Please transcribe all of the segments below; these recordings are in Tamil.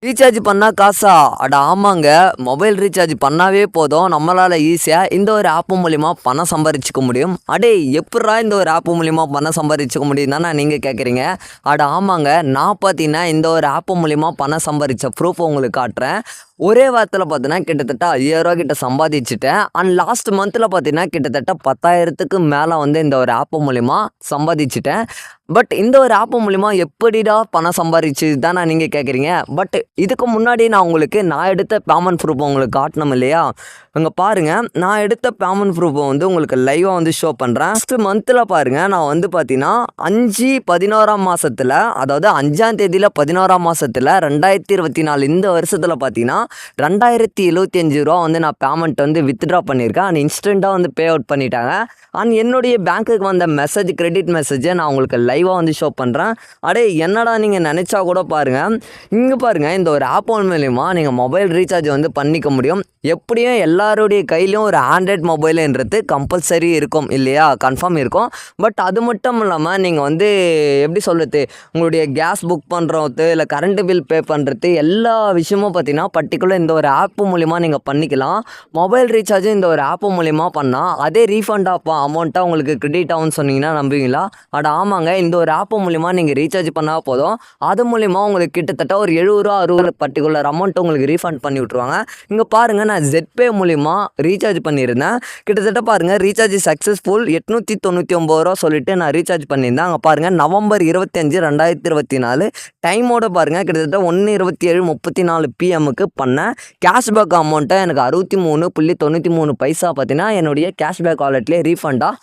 ரீசார்ஜ் பண்ணால் காசா? அட ஆமாங்க. மொபைல் ரீசார்ஜ் பண்ணாவே போதும் நம்மளால் ஈஸியாக இந்த ஒரு ஆப்பு மூலிமா பணம் சம்பாரிச்சிக்க முடியும். அடே எப்புட்றா இந்த ஒரு ஆப்பு மூலிமா பணம் சம்பாரிச்சிக்க முடியும் தானே நீங்கள் கேட்குறீங்க. அட ஆமாங்க, நான் பார்த்தீங்கன்னா இந்த ஒரு ஆப்பு மூலிமா பணம் சம்பாரித்த ப்ரூஃப் உங்களுக்கு காட்டுறேன். ஒரே வாரத்தில் பார்த்தீங்கன்னா கிட்டத்தட்ட 5000 கிட்ட சம்பாதிச்சிட்டேன். அண்ட் லாஸ்ட் மந்தில் பார்த்தீங்கன்னா கிட்டத்தட்ட 10,000க்கு மேலே வந்து இந்த ஒரு ஆப்பு மூலிமா சம்பாதிச்சிட்டேன். பட் இந்த ஒரு ஆப்பு மூலிமா எப்படிடா பணம் சம்பாதிச்சு தானே நீங்கள் கேட்குறீங்க. பட் இதுக்கு முன்னாடி நான் எடுத்த பேமெண்ட் ப்ரூஃப் உங்களுக்கு காட்டணும் இல்லையா. இங்கே பாருங்கள், நான் எடுத்த பேமெண்ட் ப்ரூஃபை வந்து உங்களுக்கு லைவாக வந்து ஷோ பண்ணுறேன். ஃபஸ்ட்டு மந்தில் பாருங்கள், நான் வந்து பார்த்தீங்கன்னா 5/11 மாதத்தில், அதாவது 5ஆம் தேதியில் 11ஆம் மாதத்தில் 2024 இந்த வருஷத்தில் பார்த்தீங்கன்னா 2075 ரூபா வந்து நான் பேமெண்ட் வந்து வித்ட்ரா பண்ணியிருக்கேன். அண்ட் இன்ஸ்டண்ட்டாக வந்து பே அவுட் பண்ணிட்டாங்க. அண்ட் என்னுடைய பேங்க்குக்கு வந்த மெசேஜ், கிரெடிட் மெசேஜை நான் உங்களுக்கு லைவாக வந்து ஷோ பண்ணுறேன். அடே என்னடா நீங்கள் நினச்சா கூட பாருங்கள், இங்கே பாருங்கள், இந்த ஒரு ஆப் மூலிமா நீங்கள் மொபைல் ரீசார்ஜ் வந்து பண்ணிக்க முடியும். எப்படியும் எல்லாருடைய கையிலையும் ஒரு ஆண்ட்ராய்ட் மொபைலுன்றது கம்பல்சரி இருக்கும் இல்லையா, கன்ஃபார்ம் இருக்கும். பட் அது மட்டும் இல்லாமல் நீங்கள் வந்து எப்படி சொல்கிறது, உங்களுடைய கேஸ் புக் பண்ணுறது இல்லை கரண்ட்டு பில் பே பண்ணுறது எல்லா விஷயமும் பார்த்தீங்கன்னா பர்டிகுலர் இந்த ஒரு ஆப்பு மூலிமா நீங்கள் பண்ணிக்கலாம். மொபைல் ரீசார்ஜும் இந்த ஒரு ஆப்பு மூலிமா பண்ணால் அதே ரீஃபண்டாக அமௌண்ட்டாக உங்களுக்கு கிரெடிட் ஆகும்னு சொன்னீங்கன்னா நம்புவீங்களா? அட ஆமாங்க, இந்த ஒரு ஆப்பு மூலிமா நீங்கள் ரீசார்ஜ் பண்ணால் போதும், அது மூலிமா உங்களுக்கு கிட்டத்தட்ட ஒரு 70 ரூபா 60 பர்டிகுலர் அமௌண்ட் உங்களுக்கு ரீஃபண்ட் பண்ணி விட்ருவாங்க. இங்கே பாருங்கள், நான் ZPay மூலிமா ரீசார்ஜ் பண்ணியிருந்தேன். கிட்டத்தட்ட பாருங்கள், ரீசார்ஜ் சக்ஸஸ்ஃபுல் 899 ரூபா சொல்லிட்டு நான் ரீசார்ஜ் பண்ணியிருந்தேன். அங்கே பாருங்கள், நவம்பர் 25, 2024 டைமோட பாருங்கள், கிட்டத்தட்ட 1:27:34 PM பண்ணேன். கேஷ்பேக் அமௌண்ட்டை எனக்கு 63.93 பைசா பார்த்தீங்கன்னா என்னுடைய கேஷ்பேக் வாலெட்லேயே ரீஃபண்டாக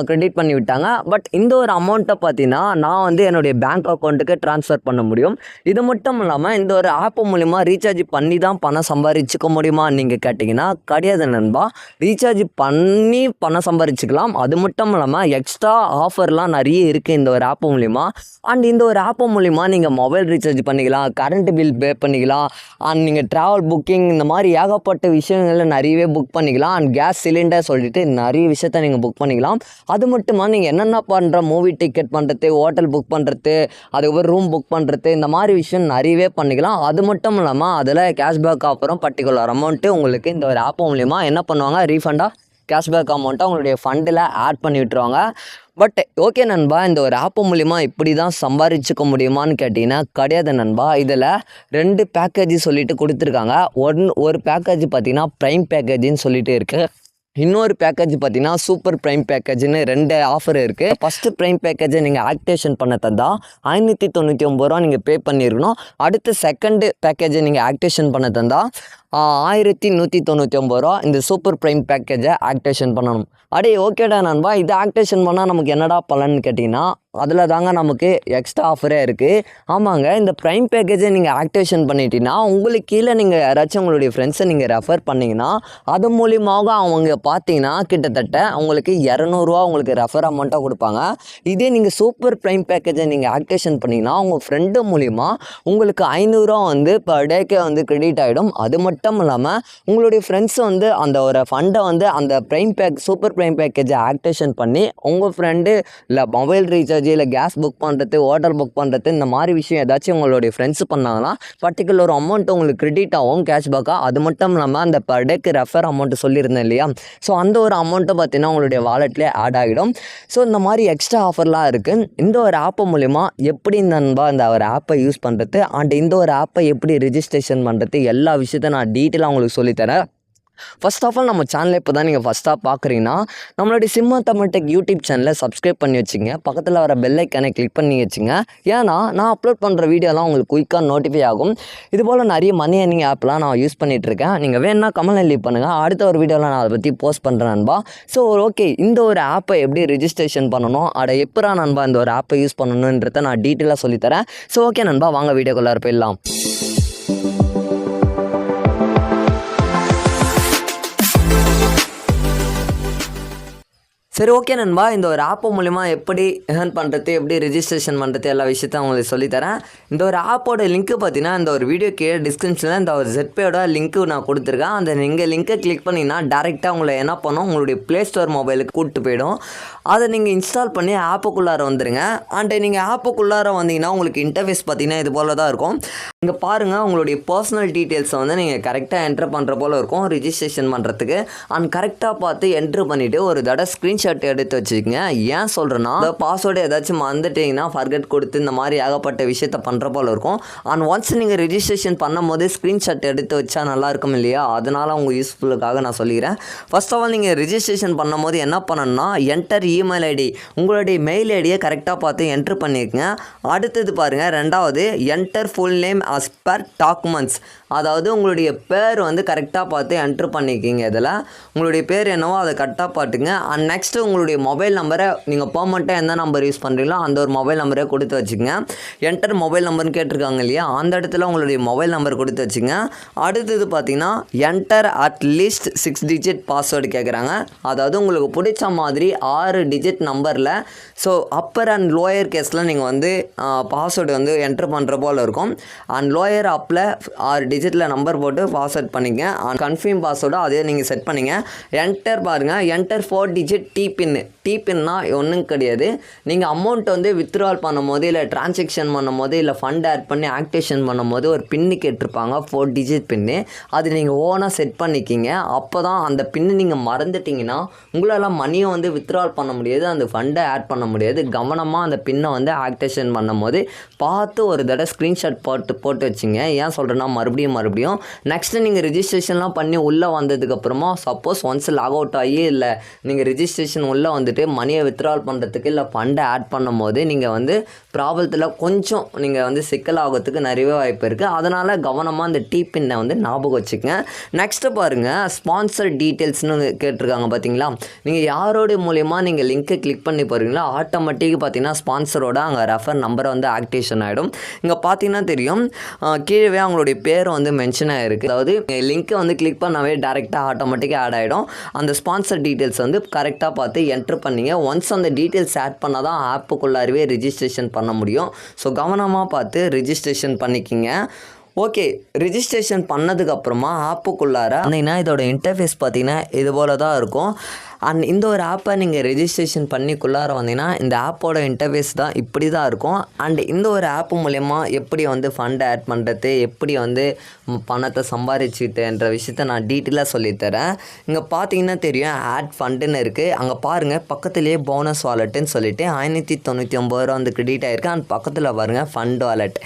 கிரெடிட் பண்ணி விட்டாங்க. பட் இந்த ஒரு அமௌண்ட்டை பார்த்தீங்கன்னா நான் வந்து என்னுடைய பேங்க் அக்கௌண்ட்டுக்கு ட்ரான்ஸ்ஃபர் பண்ண முடியும். இது மட்டும் இல்லாமல் இந்த ஒரு ஆப்பு மூலிமா ரீசார்ஜ் பண்ணி தான் பணம் சம்பாதிச்சிக்க முடியுமா நீங்கள் கேட்டிங்கன்னா கிடையாது நண்பா. ரீசார்ஜ் பண்ணி பணம் சம்பாதிச்சிக்கலாம். அது மட்டும் இல்லாமல் எக்ஸ்ட்ரா ஆஃபர்லாம் நிறைய இருக்குது இந்த ஒரு ஆப்பு மூலிமா. அண்ட் இந்த ஒரு ஆப்பு மூலிமா நீங்கள் மொபைல் ரீசார்ஜ் பண்ணிக்கலாம், கரண்ட் பில் பே பண்ணிக்கலாம், அண்ட் நீங்கள் ட்ராவல் புக்கிங் இந்த மாதிரி ஏகப்பட்ட விஷயங்களில் நிறையவே புக் பண்ணிக்கலாம். அண்ட் கேஸ் சிலிண்டர் சொல்லிட்டு நிறைய விஷயத்த நீங்கள் புக் பண்ணிக்கலாம். அது மட்டுமா நீங்கள் என்னென்ன பண்ணுற, மூவி டிக்கெட் பண்ணுறது, ஹோட்டல் புக் பண்ணுறது, அதுக்கப்புறம் ரூம் புக் பண்ணுறது, இந்த மாதிரி விஷயம் நிறையவே பண்ணிக்கலாம். அது மட்டும் இல்லாமல் அதில் கேஷ்பேக் ஆஃபரும் பர்டிகுலர் அமௌண்ட்டு உங்களுக்கு இந்த ஒரு ஆப் மூலிமா என்ன பண்ணுவாங்க, ரீஃபண்டாக கேஷ்பேக் அமௌண்ட்டை உங்களுடைய ஃபண்டில் ஆட் பண்ணி விட்டுருவாங்க. பட் ஓகே நண்பா, இந்த ஒரு ஆப்பு மூலிமா இப்படி தான் சம்பாதிச்சிக்க முடியுமான்னு கேட்டிங்கன்னா கிடையாது நண்பா. இதில் 2 பேக்கேஜ் சொல்லிட்டு கொடுத்துருக்காங்க. ஒரு பேக்கேஜ் பார்த்திங்கன்னா ப்ரைம் பேக்கேஜின்னு சொல்லிட்டு இருக்குது. இன்னொரு பேக்கேஜ் பார்த்தீங்கன்னா சூப்பர் ப்ரைம் பேக்கேஜ்னு 2 ஆஃபர் இருக்குது. ஃபஸ்ட்டு ப்ரைம் பேக்கேஜை நீங்கள் ஆக்டிவேஷன் பண்ண தந்தால் 599 ரூபா நீங்கள் பே பண்ணியிருக்கணும். அடுத்து செகண்டு பேக்கேஜை நீங்கள் ஆக்டிவேஷன் பண்ண தந்தால் 1199 ரூபா இந்த சூப்பர் ப்ரைம் பேக்கேஜை ஆக்டிவேஷன் பண்ணணும். அடே ஓகேடா நண்பா, இதை ஆக்டிவேஷன் பண்ணால் நமக்கு என்னடா பலன்னு கேட்டிங்கன்னா அதில் தாங்க நமக்கு எக்ஸ்ட்ரா ஆஃபரே இருக்குது. ஆமாங்க, இந்த ப்ரைம் பேக்கேஜை நீங்கள் ஆக்டிவேஷன் பண்ணிட்டீங்கன்னா உங்களுக்கு கீழே நீங்கள் யாராச்சும் உங்களுடைய ஃப்ரெண்ட்ஸை நீங்கள் ரெஃபர் பண்ணிங்கன்னா அது மூலியமாக அவங்க பார்த்தீங்கன்னா கிட்டத்தட்ட உங்களுக்கு 200 ரூபா உங்களுக்கு ரெஃபர் அமௌண்ட்டாக கொடுப்பாங்க. இதே நீங்கள் சூப்பர் ப்ரைம் பேக்கேஜை நீங்கள் ஆக்டிவேஷன் பண்ணிங்கன்னா உங்கள் ஃப்ரெண்டு மூலிமா உங்களுக்கு 500 ரூபா வந்து பர் டேக்கே வந்து கிரெடிட் ஆகிடும். அது மட்டும் இல்லாமல் உங்களுடைய ஃப்ரெண்ட்ஸ் வந்து அந்த ஒரு ஃபண்டை வந்து அந்த சூப்பர் ப்ரைம் பேக்கேஜை ஆக்டிவேஷன் பண்ணி உங்கள் ஃப்ரெண்டு இல்லை மொபைல் ரீசார்ஜ் இல்லை கேஸ் புக் பண்ணுறது, ஹோட்டல் புக் பண்ணுறது, இந்த மாதிரி விஷயம் ஏதாச்சும் உங்களுடைய ஃப்ரெண்ட்ஸ் பண்ணாங்கன்னா பர்டிகுலர் அமௌண்ட் உங்களுக்கு கிரெடிட் ஆகும் கேஷ்பேக்காக. அது மட்டும் இல்லாமல் அந்த பர் டேக்கு ரெஃபர் அமௌண்ட் சொல்லியிருந்தேன் இல்லையா, ஸோ அந்த ஒரு அமௌண்ட்டை பார்த்தீங்கன்னா உங்களுடைய வாலெட்லேயே ஆட் ஆகிடும். ஸோ இந்த மாதிரி எக்ஸ்ட்ரா ஆஃபர்லாம் இருக்குது. இந்த ஒரு ஆப்பு மூலிமா எப்படி நண்பா இந்த ஒரு ஆப்பை யூஸ் பண்ணுறது அண்ட் இந்த ஒரு ஆப்பை எப்படி ரிஜிஸ்ட்ரேஷன் பண்ணுறது எல்லா விஷயத்தையும் நான் டீட்டெயிலாக உங்களுக்கு சொல்லித்தரேன். ஃபர்ஸ்ட் ஆஃப் ஆல் நம்ம சேனலை இப்போ தான் நீங்கள் ஃபஸ்ட்டாக பார்க்குறீங்கன்னா நம்மளுடைய சிம்மா தமிழ் டெக் யூடியூப் சேனலை சப்ஸ்கிரைப் பண்ணி வச்சுங்க. பக்கத்தில் வர பெல் ஐக்கானை கிளிக் பண்ணி வச்சுங்க. ஏன்னா நான் அப்லோட் பண்ணுற வீடியோலாம் உங்களுக்கு குயிக்காக நோட்டிஃபை ஆகும். இதுபோல் நிறைய மணி ஏர்னிங் ஆப்லாம் நான் யூஸ் பண்ணிகிட்ருக்கேன். நீங்கள் வேணால் கமெண்ட்ல லீவ் பண்ணுங்கள், அடுத்த ஒரு வீடியோவில் நான் அதை பற்றி போஸ்ட் பண்ணுறேன் நண்பா. ஸோ ஓகே, இந்த ஒரு ஆப்பை எப்படி ரிஜிஸ்ட்ரேஷன் பண்ணணும், எப்படா நண்பா இந்த ஒரு ஆப்பை யூஸ் பண்ணணுன்றதை நான் டீட்டெயிலாக சொல்லித்தரேன். ஸோ ஓகே நண்பா, வாங்க வீடியோக்குள்ளார போயிடலாம். சரி ஓகே நண்பா, இந்த ஒரு ஆப் மூலிமா எப்படி ஏர்ன் பண்ணுறது, எப்படி ரெஜிஸ்ட்ரேஷன் பண்ணுறது எல்லா விஷயத்தையும் உங்களுக்கு சொல்லித்தரேன். இந்த ஒரு ஆப்போட லிங்க்கு பார்த்தீங்கன்னா இந்த ஒரு வீடியோ கீழே டிஸ்கிரிப்ஷனில் இந்த ஒரு ZPayோட லிங்க்கு நான் கொடுத்துருக்கேன். அந்த நீங்கள் லிங்க்கை கிளிக் பண்ணிங்கன்னா டேரெக்டாக உங்களை என்ன பண்ணும், உங்களுடைய ப்ளே ஸ்டோர் மொபைலுக்கு கூப்பிட்டு போயிடும். அதை நீங்கள் இன்ஸ்டால் பண்ணி ஆப்புக்குள்ளார வந்துடுங்க. அண்ட் நீங்கள் ஆப்புக்குள்ளார வந்தீங்கன்னா உங்களுக்கு இன்டர்ஃபேஸ் பார்த்தீங்கன்னா இது போல் தான் இருக்கும். இங்கே பாருங்கள், உங்களுடைய பர்சனல் டீட்டெயில்ஸை வந்து நீங்கள் கரெக்டாக என்ட்ரு பண்ணுற போல் இருக்கும் ரிஜிஸ்ட்ரேஷன் பண்ணுறதுக்கு. அண்ட் கரெக்டாக பார்த்து என்ட்ரு பண்ணிவிட்டு ஒரு தடவை ஸ்க்ரீன்ஷாட் எடுத்து வச்சுக்கோங்க. ஏன் சொல்கிறேன்னா, இந்த பாஸ்வேர்டு ஏதாச்சும் மறந்துட்டிங்கன்னா ஃபர்கெட் கொடுத்து இந்த மாதிரி ஏகப்பட்ட விஷயத்த பண்ணுற போல் இருக்கும். அண்ட் ஒன்ஸ் நீங்கள் ரிஜிஸ்ட்ரேஷன் பண்ணும் போது ஸ்க்ரீன்ஷாட் எடுத்து வச்சா நல்லாயிருக்கும் இல்லையா? அதனால் உங்கள் யூஸ்ஃபுல்லுக்காக நான் சொல்லிக்கிறேன். ஃபர்ஸ்ட் ஆஃப் ஆல் நீங்கள் ரிஜிஸ்ட்ரேஷன் பண்ணும் போது என்ன பண்ணணும்னா, என்டர் இமெயில் ஐடி, உங்களுடைய மெயில் ஐடியை கரெக்டாக பார்த்து என்ட்ரு பண்ணிக்கங்க. அடுத்தது பாருங்கள், ரெண்டாவது enter full name as per documents, அதாவது உங்களுடைய பேர் வந்து கரெக்டாக பார்த்து என்ட்ரு பண்ணிக்கிங்க. இதில் உங்களுடைய பேர் என்னவோ அதை கரெக்டாக பார்த்துங்க. அண்ட் நெக்ஸ்ட்டு உங்களுடைய மொபைல் நம்பரை நீங்கள் பெர்மனெண்ட்டாக எந்த நம்பர் யூஸ் பண்ணுறீங்களோ அந்த ஒரு மொபைல் நம்பரே கொடுத்து வச்சுக்கோங்க. என்டர் மொபைல் நம்பர்னு கேட்டிருக்காங்க இல்லையா, அந்த இடத்துல உங்களுடைய மொபைல் நம்பர் கொடுத்து வச்சுங்க. அடுத்தது பார்த்தீங்கன்னா என்டர் அட்லீஸ்ட் 6 டிஜிட் பாஸ்வேர்டு கேட்குறாங்க. அதாவது உங்களுக்கு பிடிச்ச மாதிரி 6 டிஜிட் நம்பரில், ஸோ அப்பர் அண்ட் லோயர் கேஸில் நீங்கள் வந்து பாஸ்வேர்டு வந்து என்ட்ரு பண்ணுற போல் இருக்கும். அண்ட் லோயர் அப்பில் 6 டிஜிட்டில் நம்பர் போட்டு பாஸ்வேர்ட் பண்ணிங்க. கன்ஃபார்ம் பாஸ்வேர்டு அதே நீங்கள் செட் பண்ணிங்க. என்டர் பாருங்கள், என்டர் 4 டிஜிட் டிபின்னு. டிபின்னா ஒன்றும் கிடையாது, நீங்கள் அமௌண்ட் வந்து வித்ட்ரால் பண்ணும் போது, இல்லை ட்ரான்சாக்ஷன் பண்ணும் போது, இல்லை ஃபண்ட் ஆட் பண்ணி ஆக்டிவேஷன் பண்ணும் போது ஒரு பின்னு கேட்டிருப்பாங்க, 4 டிஜிட் பின்னு. அது நீங்கள் ஓனாக செட் பண்ணிக்கிங்க. அப்போ தான் அந்த பின்னு நீங்கள் மறந்துட்டிங்கன்னா உங்களால் மணியை வந்து வித்ட்ரால் பண்ண முடியாது, அந்த ஃபண்டை ஆட் பண்ண முடியாது. கவனமாக அந்த பின்னை வந்து ஆக்டிவேஷன் பண்ணும் போது பார்த்து ஒரு தடவை ஸ்க்ரீன்ஷாட் போட்டு வச்சுங்க. ஏன் சொல்கிறேன்னா, மறுபடியும் நெக்ஸ்ட்டு நீங்கள் ரிஜிஸ்ட்ரேஷன்லாம் பண்ணி உள்ளே வந்ததுக்கப்புறமா சப்போஸ் ஒன்ஸ் லாக் அவுட் ஆகி, இல்லை நீங்கள் ரிஜிஸ்ட்ரேஷன் உள்ளே வந்துட்டு மணியை வித்ட்ரால் பண்ணுறதுக்கு இல்லை ஃபண்டை ஆட் பண்ணும் போது நீங்கள் வந்து ப்ராப்ளத்தில் கொஞ்சம் நீங்கள் வந்து சிக்கலாகிறதுக்கு நிறையவே வாய்ப்பு இருக்குது. அதனால் கவனமாக அந்த பின்னை வந்து ஞாபகம் வச்சுக்கங்க. நெக்ஸ்ட்டு பாருங்கள், ஸ்பான்சர் டீட்டெயில்ஸ்னு கேட்டிருக்காங்க பார்த்தீங்களா. நீங்கள் யாரோட மூலயமா நீங்கள் லிங்க்கை கிளிக் பண்ணி போகிறீங்களோ ஆட்டோமேட்டிக்காக பார்த்தீங்கன்னா ஸ்பான்சரோட அங்கே ரெஃபர் நம்பரை வந்து ஆக்டிவேஷன் ஆகிடும். இங்கே பார்த்தீங்கன்னா தெரியும், கீழே அவங்களுடைய பேர் வந்து மென்ஷன் ஆகிருக்கு. அதாவது லிங்க்கை வந்து கிளிக் பண்ணாவே டேரெக்டாக ஆட்டோமேட்டிக்காக ஆட் ஆகிடும். அந்த ஸ்பான்சர் டீட்டெயில்ஸ் வந்து கரெக்டாக பார்த்து என்ட்ரு பண்ணிங்க. ஒன்ஸ் அந்த டீட்டெயில்ஸ் ஆட் பண்ணால் தான் ஆப்புக்குள்ளாரவே ரிஜிஸ்ட்ரேஷன் பண்ண முடியும். ஸோ கவனமாக பார்த்து ரிஜிஸ்ட்ரேஷன் பண்ணிக்கிங்க. ஓகே, ரிஜிஸ்ட்ரேஷன் பண்ணதுக்கப்புறமா ஆப்புக்குள்ளார வந்தீங்கன்னா இதோட இன்டர்ஃபேஸ் பார்த்தீங்கன்னா இது போல் தான் இருக்கும். அண்ட் இந்த ஒரு ஆப்பை நீங்கள் ரெஜிஸ்ட்ரேஷன் பண்ணிக்குள்ளார வந்தீங்கன்னா இந்த ஆப்போட இன்டர்ஃபேஸ் தான் இப்படி தான் இருக்கும். அண்ட் இந்த ஒரு ஆப்பு மூலயமா எப்படி வந்து ஃபண்ட் ஆட் பண்ணுறது, எப்படி வந்து பணத்தை சம்பாதிச்சுட்டுன்ற விஷயத்த நான் டீட்டெயிலாக சொல்லித்தரேன். இங்கே பார்த்தீங்கன்னா தெரியும், ஆட் ஃபண்டுன்னு இருக்குது. அங்கே பாருங்கள், பக்கத்துலேயே போனஸ் வாலெட்டுன்னு சொல்லிட்டு 599 ரூபா வந்து கிரெடிட் ஆகிருக்கு. அண்ட் பக்கத்தில் பாருங்கள் ஃபண்ட் வாலெட்.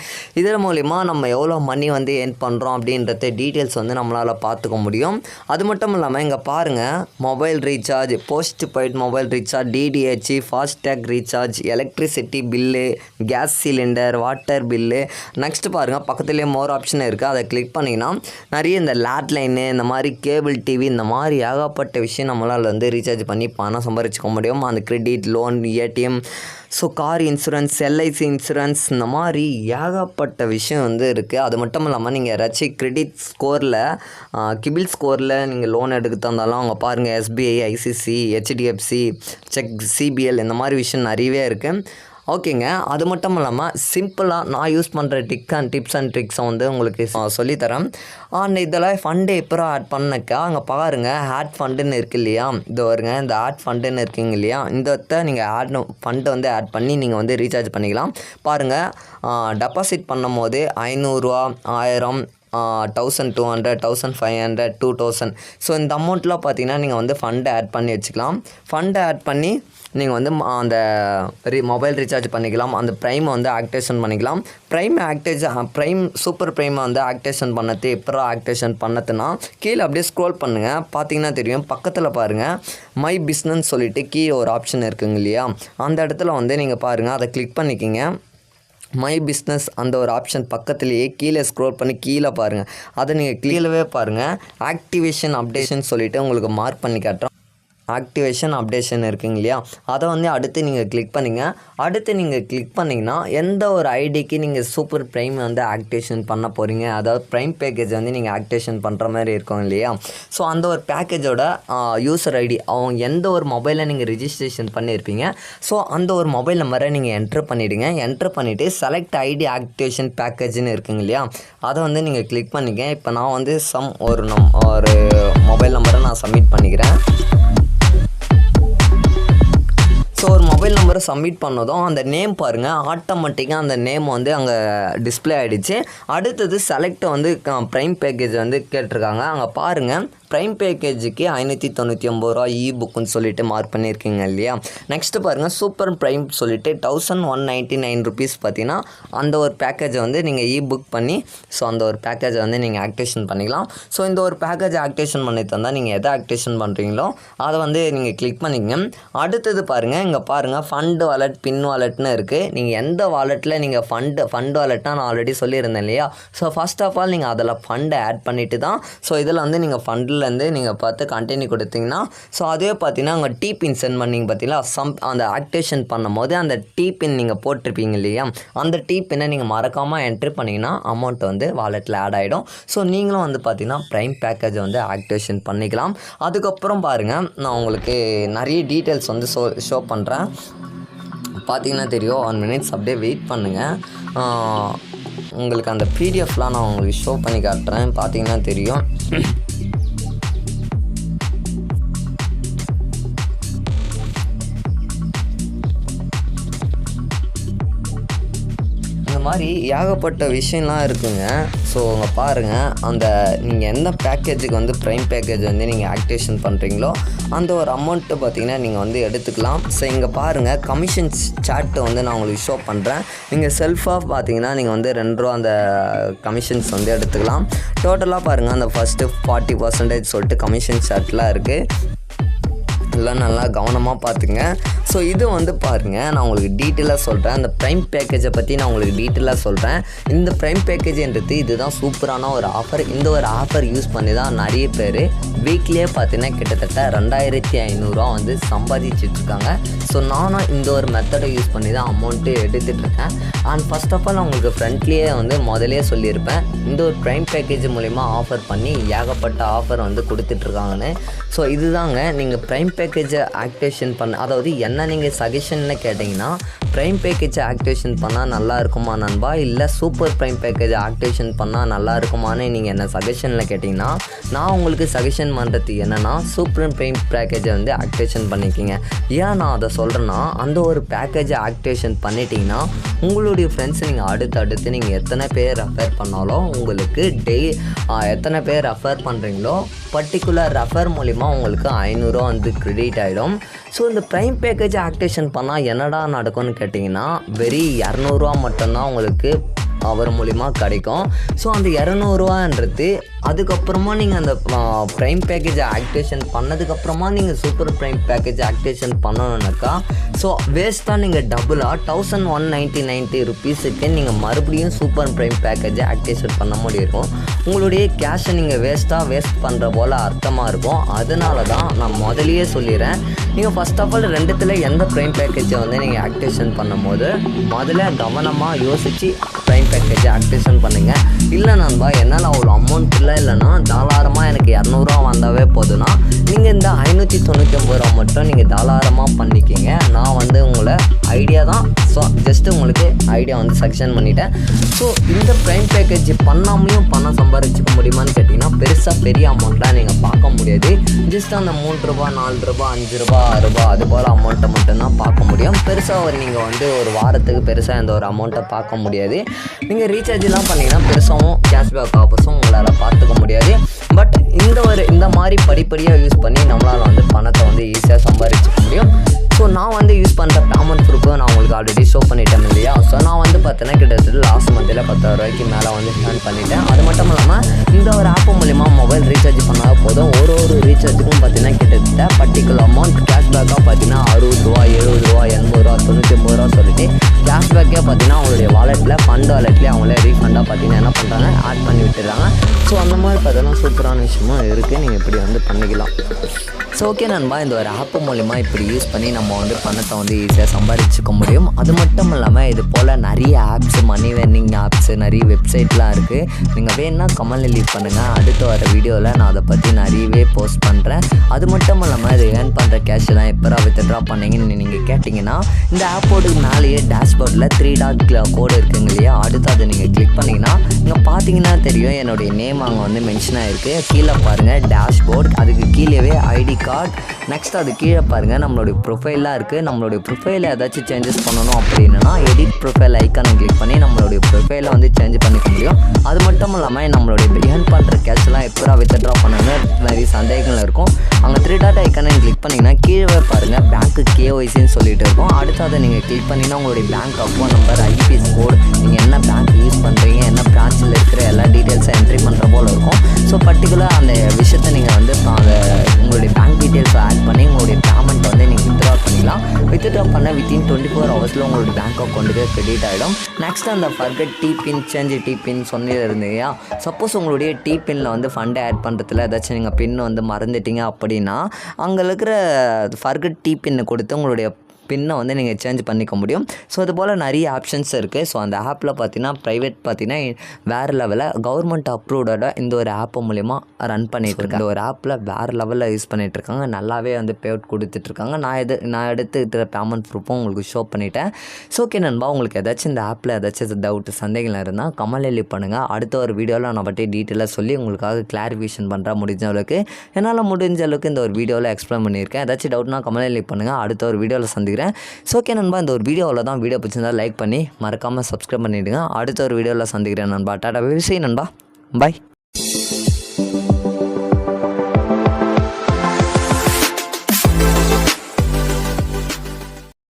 இதன் மூலிமா நம்ம எவ்வளோ மணி வந்து ஏர்ன் பண்ணுறோம் அப்படின்றத டீட்டெயில்ஸ் வந்து நம்மளால் பார்த்துக்க முடியும். அது மட்டும் இல்லாமல் இங்கே பாருங்கள், mobile recharge, post paid mobile recharge, DDH, FASTag recharge, electricity bill, gas cylinder, water bill. Next பாருங்கள், பக்கத்துலேயே மோர் ஆப்ஷன் இருக்குது. அதை கிளிக் பண்ணிங்கன்னா நிறைய இந்த லேண்ட்லைனு, இந்த மாதிரி கேபிள் டிவி, இந்த மாதிரி ஏகப்பட்ட விஷயம் நம்மளால் வந்து ரீசார்ஜ் பண்ணி பணம் சம்பாதிச்சிக்க முடியும். அந்த credit, loan, ATM, so car insurance, LIC insurance, இந்த மாதிரி ஏகப்பட்ட விஷயம் வந்து இருக்குது. அது மட்டும் இல்லாமல் நீங்கள் யாராச்சும் கிரெடிட் ஸ்கோரில், கிபில் ஸ்கோரில் நீங்கள் லோன் எடுக்க தந்தாலும் அங்கே பாருங்கள், SBI, ICC, HDFC, check, CBL, இந்த மாதிரி விஷயம் நிறையவே இருக்குது. ஓகேங்க, அது மட்டும் இல்லாமல் சிம்பிளாக நான் யூஸ் பண்ணுற டிப்ஸ் அண்ட் ட்ரிக்ஸை வந்து உங்களுக்கு சொல்லித்தரேன். அண்ட் இதெல்லாம் ஃபண்டு எப்போ ஆட் பண்ணக்கா அங்கே பாருங்கள், ஆட் ஃபண்டுன்னு இருக்குது இல்லையா, இது வருங்க, இந்த ஆட் ஃபண்டுன்னு இருக்குங்க இல்லையா, இந்த நீங்கள் ஆட் ஃபண்டு வந்து ஆட் பண்ணி நீங்கள் வந்து ரீசார்ஜ் பண்ணிக்கலாம். பாருங்கள், டெபாசிட் பண்ணும் போது 500 ரூபா, 1000, 1200, 1500, 2000. ஸோ இந்த அமௌண்ட்லாம் பார்த்தீங்கன்னா நீங்கள் வந்து ஃபண்டை ஆட் பண்ணி வச்சுக்கலாம். ஃபண்டை ஆட் பண்ணி நீங்கள் வந்து அந்த மொபைல் ரீசார்ஜ் பண்ணிக்கலாம். அந்த ப்ரைமை வந்து ஆக்டிவேஷன் பண்ணிக்கலாம். ப்ரைம் சூப்பர் ப்ரைமை வந்து ஆக்டிவேஷன் பண்ணது எப்போ ஆக்டிவேஷன் பண்ணதுன்னா கீழே அப்படியே ஸ்க்ரோல் பண்ணுங்கள். பார்த்தீங்கன்னா தெரியும், பக்கத்தில் பாருங்கள் மை பிஸ்னஸ் சொல்லிட்டு கீழே ஒரு ஆப்ஷன் இருக்குங்க இல்லையா, அந்த இடத்துல வந்து நீங்கள் பாருங்கள், அதை கிளிக் பண்ணிக்கிங்க. மை பிஸ்னஸ் அந்த ஒரு ஆப்ஷன் பக்கத்துலேயே கீழே ஸ்க்ரோல் பண்ணி கீழே பாருங்கள், அதை நீங்கள் கீழவே பாருங்கள், ஆக்டிவேஷன் அப்டேஷன் சொல்லிவிட்டு உங்களுக்கு மார்க் பண்ணி காட்டுறோம். ஆக்டிவேஷன் அப்டேஷன் இருக்குங்க இல்லையா, அதை வந்து அடுத்து நீங்கள் கிளிக் பண்ணிங்கன்னா எந்த ஒரு ஐடிக்கு நீங்கள் சூப்பர் ப்ரைம் வந்து ஆக்டிவேஷன் பண்ண போகிறீங்க, அதாவது ப்ரைம் பேக்கேஜ் வந்து நீங்கள் ஆக்டிவேஷன் பண்ணுற மாதிரி இருக்கும் இல்லையா. ஸோ அந்த ஒரு பேக்கேஜோட யூசர் ஐடி அவங்க எந்த ஒரு மொபைலில் நீங்கள் ரிஜிஸ்ட்ரேஷன் பண்ணியிருப்பீங்க, ஸோ அந்த ஒரு மொபைல் நம்பரை நீங்கள் என்ட்ரு பண்ணிவிட்டு செலக்ட் ஐடி ஆக்டிவேஷன் பேக்கேஜ்னு இருக்குங்க இல்லையா, அதை வந்து நீங்கள் கிளிக் பண்ணிக்க. இப்போ நான் வந்து ஒரு மொபைல் நம்பரை நான் சப்மிட் பண்ணிக்கிறேன். ஸோ ஒரு மொபைல் நம்பரை சப்மிட் பண்ணதும் அந்த நேம் பாருங்கள், ஆட்டோமேட்டிக்காக அந்த நேம் வந்து அங்கே டிஸ்பிளே ஆகிடுச்சு. அடுத்தது செலக்ட் வந்து ப்ரைம் பேக்கேஜ் வந்து கேட்டிருக்காங்க. அங்கே பாருங்கள், ப்ரைம் பேக்கேஜுக்கு 599 ரூபா புக்குன்னு சொல்லிட்டு மார்க் பண்ணியிருக்கீங்க இல்லையா. நெக்ஸ்ட்டு பாருங்கள், சூப்பர் ப்ரைம் சொல்லிட்டு 1199 ருபீஸ் பார்த்தீங்கன்னா அந்த ஒரு பேக்கேஜை வந்து நீங்கள் புக் பண்ணி ஸோ அந்த ஒரு பேக்கேஜை வந்து நீங்கள் ஆக்டிவேஷன் பண்ணிக்கலாம். ஸோ இந்த ஒரு பேக்கேஜை ஆக்டிவேஷன் பண்ணி தந்தால் நீங்கள் எதை ஆக்டிவேஷன் பண்ணுறீங்களோ அதை வந்து நீங்கள் கிளிக் பண்ணிக்கங்க. அடுத்தது பாருங்கள், இங்கே பாருங்கள் ஃபண்ட் வாலெட், பின் வாலெட்னு இருக்குது. நீங்கள் எந்த வாலெட்டில் நீங்கள் ஃபண்ட் வாலெட்னா நான் ஆல்ரெடி சொல்லியிருந்தேன் இல்லையா. ஸோ ஃபஸ்ட் ஆஃப் ஆல் நீங்கள் அதில் ஃபண்டை ஆட் பண்ணிவிட்டு தான் ஸோ இதில் வந்து நீங்கள் ஃபண்டில் நீங்கள் பார்த்து கண்டினியூ கொடுத்தீங்கன்னா ஸோ அதே பார்த்தீங்கன்னா அங்கே பின் சென்ட் பண்ணிங்க பார்த்தீங்களா, அந்த ஆக்டிவேஷன் பண்ணும்போது அந்த பின் நீங்கள் போட்டிருப்பீங்க இல்லையா, அந்த பின்னை நீங்கள் மறக்காமல் என்ட்ரி பண்ணிங்கன்னா அமௌண்ட் வந்து வாலெட்டில் ஆட் ஆகிடும். ஸோ நீங்களும் வந்து பார்த்தீங்கன்னா ப்ரைம் பேக்கேஜை வந்து ஆக்டிவேஷன் பண்ணிக்கலாம். அதுக்கப்புறம் பாருங்கள், நான் உங்களுக்கு நிறைய டீட்டெயில்ஸ் வந்து ஷோ பண்ணுறேன். பார்த்தீங்கன்னா தெரியும், 1 minutes அப்படியே வெயிட் பண்ணுங்கள். உங்களுக்கு அந்த பிடிஎஃப்லாம் நான் உங்களுக்கு ஷோ பண்ணி காட்டுறேன். பார்த்தீங்கன்னா தெரியும். மாதிரி ஏகப்பட்ட விஷயம்லாம் இருக்குங்க. ஸோ அங்கே பாருங்கள், நீங்கள் எந்த பேக்கேஜுக்கு வந்து ப்ரைம் பேக்கேஜ் வந்து நீங்கள் ஆக்டிவேஷன் பண்ணுறீங்களோ அந்த ஒரு அமௌண்ட்டு பார்த்திங்கன்னா நீங்கள் வந்து எடுத்துக்கலாம். ஸோ இங்கே பாருங்கள், கமிஷன்ஸ் சார்ட்டு வந்து நான் உங்களுக்கு ஷோ பண்ணுறேன். நீங்கள் செல்ஃபாக பார்த்தீங்கன்னா நீங்கள் வந்து 2 ரூபா அந்த கமிஷன்ஸ் வந்து எடுத்துக்கலாம். டோட்டலாக பாருங்கள், அந்த ஃபஸ்ட்டு 40% சொல்லிட்டு கமிஷன் சார்ட்லாம் இருக்குது. எல்லாம் நல்லா கவனமாக பார்த்துங்க. ஸோ இது வந்து பாருங்கள், நான் உங்களுக்கு டீட்டெயிலாக சொல்கிறேன். அந்த ப்ரைம் பேக்கேஜை பற்றி நான் உங்களுக்கு டீட்டெயிலாக சொல்கிறேன். இந்த ப்ரைம் பேக்கேஜ்ன்றது இதுதான் சூப்பரான ஒரு ஆஃபர். இந்த ஒரு ஆஃபர் யூஸ் பண்ணி தான் நிறைய பேர் வீக்லியே பார்த்தீங்கன்னா கிட்டத்தட்ட 2500 ரூபா வந்து சம்பாதிச்சிட்ருக்காங்க. ஸோ நானும் இந்த ஒரு மெத்தடை யூஸ் பண்ணி தான் அமௌண்ட்டு எடுத்துகிட்ருக்கேன். அண்ட் ஃபஸ்ட் ஆஃப் ஆல் நான் உங்களுக்கு ஃப்ரண்ட்லேயே வந்து முதலே சொல்லியிருப்பேன், இந்த ஒரு ப்ரைம் பேக்கேஜ் மூலிமா ஆஃபர் பண்ணி ஏகப்பட்ட ஆஃபர் வந்து கொடுத்துட்ருக்காங்கன்னு. ஸோ இதுதாங்க, நீங்கள் ப்ரைம் பேக்கேஜை ஆக்டிவேஷன் அதாவது என்ன நீங்கள் சஜஷனில் கேட்டிங்கன்னா ப்ரைம் பேக்கேஜை ஆக்டிவேஷன் பண்ணால் நல்லா இருக்குமா நண்பா, இல்லை சூப்பர் ப்ரைம் பேக்கேஜை ஆக்டிவேஷன் பண்ணால் நல்லா இருக்குமான்னு நீங்கள் என்ன சஜஷனில் கேட்டிங்கன்னா, நான் உங்களுக்கு சஜஷன் பண்ணுறது என்னென்னா சூப்பர் ப்ரைம் பேக்கேஜை வந்து ஆக்டிவேஷன் பண்ணிக்கிங்க. ஏன் நான் அதை சொல்கிறேன்னா, அந்த ஒரு பேக்கேஜை ஆக்டிவேஷன் பண்ணிட்டீங்கன்னா உங்களுடைய ஃப்ரெண்ட்ஸ் நீங்கள் அடுத்து நீங்கள் எத்தனை பேர் ரெஃபர் பண்ணாலும் உங்களுக்கு எத்தனை பேர் ரெஃபர் பண்ணுறீங்களோ பர்டிகுலர் ரெஃபர் மூலிமா உங்களுக்கு 500 ரூபா வந்து கிரெடிட் ஆகிடும். ஸோ இந்த ப்ரைம் பேக்கேஜை ஆக்டிவேஷன் பண்ணால் என்னடா நடக்கும்னு கேட்டிங்கன்னா, வெறி 200 ரூபா மட்டும்தான் உங்களுக்கு அவர் மூலிமா கிடைக்கும். ஸோ அந்த 200 ரூபான்றது அதுக்கப்புறமா நீங்கள் அந்த ப்ரைம் பேக்கேஜை ஆக்டிவேஷன் பண்ணதுக்கப்புறமா நீங்கள் சூப்பர் ப்ரைம் பேக்கேஜ் ஆக்டிவேஷன் பண்ணணுன்னாக்கா ஸோ வேஸ்ட்டாக நீங்கள் டபுளாக 1190 ருபீஸுக்கு நீங்கள் மறுபடியும் சூப்பர் ப்ரைம் பேக்கேஜை ஆக்டிவேஷன் பண்ண முடியும். உங்களுடைய கேஷை நீங்கள் வேஸ்ட் பண்ணுற போல் அர்த்தமாக இருக்கும். அதனால தான் நான் முதலையே சொல்லிடுறேன், நீங்கள் ஃபஸ்ட் ஆஃப் ஆல் 2த்தில் எந்த ப்ரைம் பேக்கேஜை வந்து நீங்கள் ஆக்டிவேஷன் பண்ணும்போது முதல்ல கவனமாக யோசித்து ப்ரைம் பேக்கேஜை ஆக்டிவேஷன் பண்ணுங்கள். இல்லை நண்பா என்னால் அவ்வளோ அமௌண்ட் இல்லைன்னா தாராளமாக எனக்கு 200 ரூபா வந்தாவே போதுன்னா நீங்கள் இந்த 599 ரூபா மட்டும் நீங்கள் தாராளமாக பண்ணிக்கிங்க. நான் வந்து உங்களை ஐடியா தான் ஸோ ஜஸ்ட்டு உங்களுக்கு ஐடியா வந்து சஜஷன் பண்ணிட்டேன். ஸோ இந்த ப்ரைம் பேக்கேஜ் பண்ணாமையும் பணம் சம்பாதிச்சிக்க முடியுமான்னு கேட்டிங்கன்னா பெரிய அமௌண்ட்லாம் நீங்கள் பார்க்க முடியாது. ஜஸ்ட் அந்த 3 ரூபா 4 ரூபா 5 ரூபா 6 ரூபா அது போல் அமௌண்ட்டை மட்டும்தான் பார்க்க முடியும். பெருசாக நீங்கள் வந்து ஒரு வாரத்துக்கு பெருசாக இந்த ஒரு அமௌண்ட்டை பார்க்க முடியாது. நீங்கள் ரீசார்ஜெலாம் பண்ணிங்கன்னா பெருசாகவும் கேஷ்பேக் ஆஃபர்ஸும் உங்களால் பார்த்துக்க முடியாது. பட் இந்த மாதிரி படிப்படியாக யூஸ் பண்ணி நம்மளால் வந்து பணத்தை வந்து ஈஸியாக சம்பாதிச்சிக்க முடியும். ஸோ நான் வந்து யூஸ் பண்ணுற பேமெண்ட் ப்ரூஃபை நான் உங்களுக்கு ஆல்ரெடி ஷோ பண்ணிட்டேன் இல்லையா. ஸோ நான் வந்து பார்த்தீங்கன்னா கிட்டத்தட்ட லாஸ்ட் மந்தில் 10,000 ரூபாய்க்கு மேலே வந்து ஸ்பெண்ட் பண்ணிட்டேன். அது மட்டும் இல்லாமல் இந்த ஒரு ஆப் மூலிமா மொபைல் ரீசார்ஜ் பண்ணால் போதும், ஒரு ரீசார்ஜுக்கும் பார்த்தீங்கன்னா கிட்டத்தட்ட பர்டிகுலர் அமௌண்ட் கேஷ்பேக்காக பார்த்தீங்கன்னா 60 ரூபா 70 ரூபா 80 ரூபா 99 ரூபா சொல்லிட்டு கேஷ்பேக்கே பார்த்தீங்கன்னா அவங்களுடைய வாலெட்டில் ஃபண்ட் வாலெட்லேயே அவங்களே ரீஃபண்டாக பார்த்தீங்கன்னா என்ன பண்ணுறாங்க ஆட் பண்ணி விட்டுறாங்க. ஸோ அந்த மாதிரி பார்த்தீங்கன்னா சூப்பரான விஷயமும் இருக்குது, நீங்கள் இப்படி வந்து பண்ணிக்கலாம். ஸோ ஓகே நண்பா, இந்த ஒரு ஆப்பு மூலிமா இப்படி யூஸ் பண்ணி நம்ம வந்து பணத்தை வந்து ஈஸியாக சம்பாதிச்சுக்க முடியும். அது மட்டும் இல்லாமல் இது போல் நிறைய ஆப்ஸ், மணி வெர்னிங் ஆப்ஸ், நிறைய வெப்சைட்லாம் இருக்குது. நீங்கள் வேணுன்னா கமெண்ட்ல லீவ் பண்ணுங்கள். அடுத்து வர வீடியோவில் நான் அதை பற்றி நிறையவே போஸ்ட் பண்ணுறேன். அது மட்டும் இல்லாமல் இது ஏர்ன் பண்ணுற கேஷ் எல்லாம் எப்போ வித்ட்ரா பண்ணீங்கன்னு நீங்கள் கேட்டிங்கன்னா, இந்த ஆப்போட மேலேயே டேஷ்போர்டில் 3 டாட் கோடு இருக்குங்க இல்லையா, அடுத்து அதை நீங்கள் கிளிக் பண்ணிங்கன்னா இங்கே பார்த்தீங்கன்னா தெரியும் என்னுடைய நேம் அங்கே வந்து மென்ஷன் ஆகிருக்கு. கீழே பாருங்கள் டேஷ்போர்ட், அதுக்கு கீழேவே ஐடி கார்டு, நெக்ஸ்ட் அது கீழே பாருங்கள் நம்மளுடைய ப்ரொஃபைலாக இருக்குது. நம்மளுடைய ப்ரொஃபைலை ஏதாச்சும் சேஞ்சஸ் பண்ணணும் அப்படின்னா எடிட் ப்ரொஃபைல் ஐக்கானை கிளிக் பண்ணி நம்மளுடைய ப்ரொஃபைலை வந்து சேஞ்ச் பண்ணிக்க முடியும். அது மட்டும் இல்லாமல் நம்மளுடைய ஏர்ன் பண்ணுற கேஷ்லாம் எப்போ வித்ட்ரா பண்ணாங்க நிறைய சந்தேகங்கள் இருக்கும். அங்கே 3 டாட் ஐக்கானை கிளிக் பண்ணிங்கன்னா கீழே பாருங்கள் பேங்க்கு KYCன்னு சொல்லிட்டு இருக்கும். அடுத்து அதை நீங்கள் கிளிக் பண்ணிங்கன்னா உங்களுடைய bank account number, IFSC code, நீங்கள் என்ன பேங்க் யூஸ் பண்ணுறீங்க, என்ன பிரான்ச்சில் இருக்கிற எல்லா டீட்டெயில்ஸை என்ட்ரி பண்ணுற போல் இருக்கும். ஸோ பர்டிகுலர் அந்த விஷயத்தை நீங்கள் வந்து உங்களுடைய பேங்க் டீட்டெயில்ஸை ஆட் பண்ணி உங்களுடைய பேமெண்ட் வந்து நீங்கள் வித்ட்ரா பண்ணிக்கலாம். வித்ட்ரா பண்ண வித்தின் 24 ஹவர்ஸில் உங்களுடைய பேங்க் அக்கௌண்ட்டுக்கு கிரெடிட் ஆகிடும். நெக்ஸ்ட் அந்த ஃபர்கட் டிபின், சேஞ்ச் டிபின் சொன்னிருந்தீங்க. சப்போஸ் உங்களுடைய டிபின்னில் வந்து ஃபண்டை ஆட் பண்ணுறதுல ஏதாச்சும் நீங்கள் பின் வந்து மறந்துட்டீங்க அப்படின்னா அங்கே இருக்கிற ஃபர்கட் டிபின்னு கொடுத்து உங்களுடைய பின்னை வந்து நீங்கள் சேஞ்ச் பண்ணிக்க முடியும். ஸோ அது போல் நிறைய ஆப்ஷன்ஸ் இருக்குது. ஸோ அந்த ஆப்பில் பார்த்தீங்கன்னா ப்ரைவேட் பார்த்தீங்கன்னா வேறு லெவலில் கவர்மெண்ட் அப்ரூவ்டோட இந்த ஒரு ஆப் மூலிமா ரன் பண்ணிகிட்ருக்கேன். இந்த ஒரு ஆப்பில் வேறு லெவலில் யூஸ் பண்ணிகிட்ருக்காங்க. நல்லாவே வந்து பேவுட் கொடுத்துட்ருக்காங்க. நான் எடுத்துக்கிட்ட பேமெண்ட் ப்ரூஃபும் உங்களுக்கு ஷோ பண்ணிட்டேன். ஸோ ஓகே நண்பா, உங்களுக்கு ஏதாச்சும் இந்த ஆப்பில் ஏதாச்சும் டவுட்டு சந்தேகங்கள் இருந்தால் கமெண்ட்ல லீவ் பண்ணுங்கள். அடுத்த ஒரு வீடியோவில் நான் பற்றி டீட்டெயிலாக சொல்லி உங்களுக்காக கிளாரிஃபிகேஷன் பண்ணுற முடிஞ்ச அளவுக்கு என்னால் முடிஞ்ச அளவுக்கு இந்த ஒரு வீடியோவில் எக்ஸ்பிளைன் பண்ணியிருக்கேன். ஏதாச்சும் டவுட்னா கமெண்ட்ல லீவ் பண்ணுங்கள். அடுத்த ஒரு வீடியோவில் சந்திக்கிறேன். ஸோ ஓகே நண்பா, இந்த ஒரு வீடியோவில் தான் வீடியோ பிடிச்சிருந்தா லைக் பண்ணி மறக்காமல் சப்ஸ்கிரைப் பண்ணிவிடுங்க. அடுத்த ஒரு வீடியோவில் சந்திக்கிறேன் நண்பா. டாடா, விசை நண்பா, பாய்.